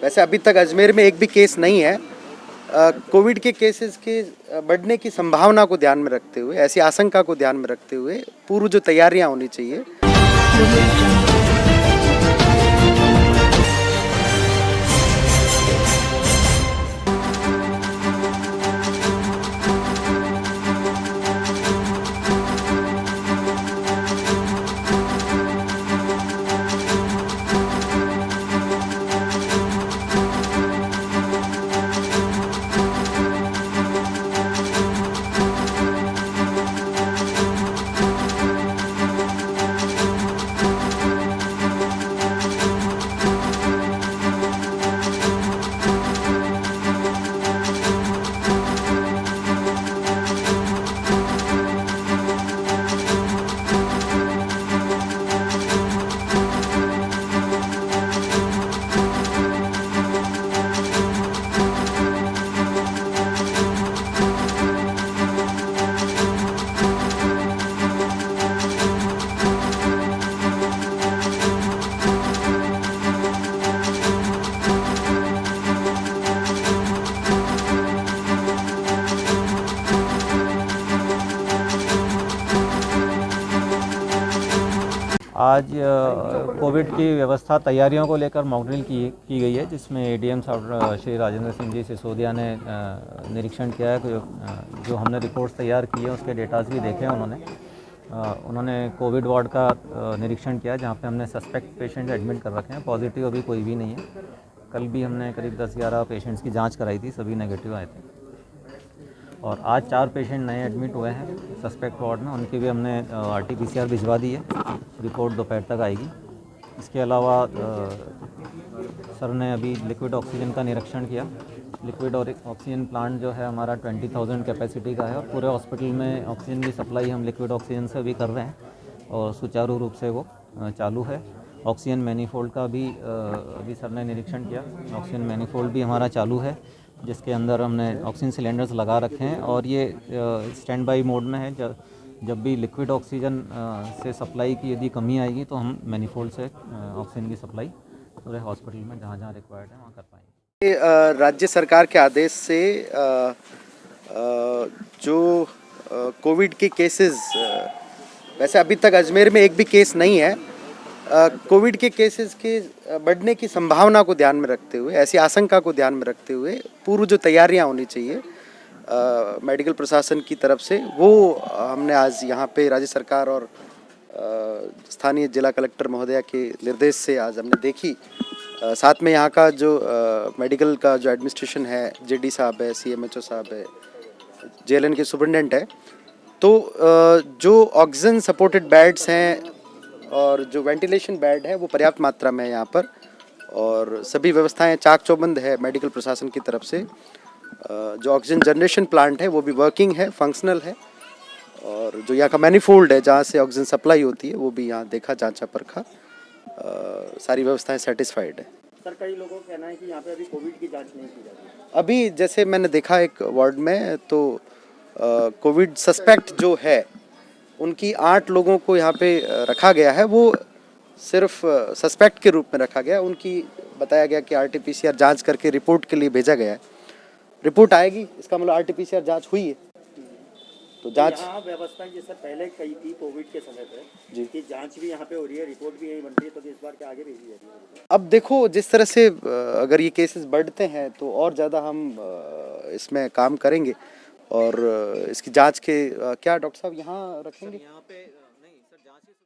वैसे अभी तक अजमेर में एक भी केस नहीं है। कोविड के केसेस के बढ़ने की संभावना को ध्यान में रखते हुए, ऐसी आशंका को ध्यान में रखते हुए पूर्व जो तैयारियां होनी चाहिए। आज कोविड की व्यवस्था तैयारियों को लेकर मॉक ड्रिल की गई है, जिसमें एडीएम साहब श्री राजेंद्र सिंह जी सिसोदिया ने निरीक्षण किया है। जो हमने रिपोर्ट्स तैयार की है उसके डेटाज भी देखे हैं उन्होंने कोविड वार्ड का निरीक्षण किया, जहाँ पे हमने सस्पेक्ट पेशेंट एडमिट कर रखे हैं। पॉजिटिव अभी कोई भी नहीं है। कल भी हमने करीब 10-11 पेशेंट्स की जाँच कराई थी, सभी नेगेटिव आए थे। और आज 4 पेशेंट नए एडमिट हुए हैं सस्पेक्ट वार्ड में, उनकी भी हमने RT-PCR भिजवा दी है। रिपोर्ट दोपहर तक आएगी। इसके अलावा सर ने अभी लिक्विड ऑक्सीजन का निरीक्षण किया। लिक्विड और ऑक्सीजन प्लांट जो है हमारा 20,000 कैपेसिटी का है, और पूरे हॉस्पिटल में ऑक्सीजन की सप्लाई हम लिक्विड ऑक्सीजन से भी कर रहे हैं और सुचारू रूप से वो चालू है। ऑक्सीजन मैनीफोल्ड का भी अभी सर ने निरीक्षण किया। ऑक्सीजन मैनीफोल्ड भी हमारा चालू है, जिसके अंदर हमने ऑक्सीजन सिलेंडर्स लगा रखे हैं, और ये स्टैंड बाई मोड में है। जब भी लिक्विड ऑक्सीजन से सप्लाई की यदि कमी आएगी तो हम मैनीफोल्ड से ऑक्सीजन की सप्लाई पूरे हॉस्पिटल में जहाँ जहाँ रिक्वायर्ड है वहाँ कर पाएंगे। राज्य सरकार के आदेश से जो कोविड के केसेस, वैसे अभी तक अजमेर में एक भी केस नहीं है। कोविड के केसेस के बढ़ने की संभावना को ध्यान में रखते हुए, ऐसी आशंका को ध्यान में रखते हुए पूर्व जो तैयारियां होनी चाहिए मेडिकल प्रशासन की तरफ से, वो हमने आज यहाँ पे राज्य सरकार और स्थानीय जिला कलेक्टर महोदया के निर्देश से आज हमने देखी। साथ में यहाँ का जो मेडिकल का जो एडमिनिस्ट्रेशन है, जेडी साहब है, CMHO साहब है, JLN के सुपरिटेंडेंट है। तो जो ऑक्सीजन सपोर्टेड बेड्स हैं और जो वेंटिलेशन बेड है वो पर्याप्त मात्रा में है यहाँ पर, और सभी व्यवस्थाएं चाक चौबंद है मेडिकल प्रशासन की तरफ से। जो ऑक्सीजन जनरेशन प्लांट है वो भी वर्किंग है, फंक्शनल है, और जो यहाँ का मैनीफोल्ड है जहाँ से ऑक्सीजन सप्लाई होती है वो भी यहाँ देखा, जांचा, परखा। सारी व्यवस्थाएं सेटिस्फाइड है। सर, कई लोगों का कहना है कि यहाँ पे अभी कोविड की जांच नहीं की जाती। अभी जैसे मैंने देखा एक वार्ड में, तो कोविड सस्पेक्ट जो है उनकी 8 लोगों को यहाँ पे रखा गया है। वो सिर्फ सस्पेक्ट के रूप में रखा गया। उनकी बताया गया कि RT-PCR जांच करके रिपोर्ट के लिए भेजा गया है। रिपोर्ट आएगी, इसका मतलब RT-PCR जांच हुई है। तो जांच यहाँ व्यवस्था जैसे पहले कही थी कोविड के समय पे जी, कि जांच भी यहाँ पे हो रही है, रिपोर्ट भी यही बन रही है, तो इस बार के आगे भेजी जा रही है। अब देखो जिस तरह से अगर ये केसेस बढ़ते हैं तो और ज़्यादा हम इसमें काम करेंगे, और इसकी जांच के क्या डॉक्टर साहब यहाँ रखेंगे? यहाँ पे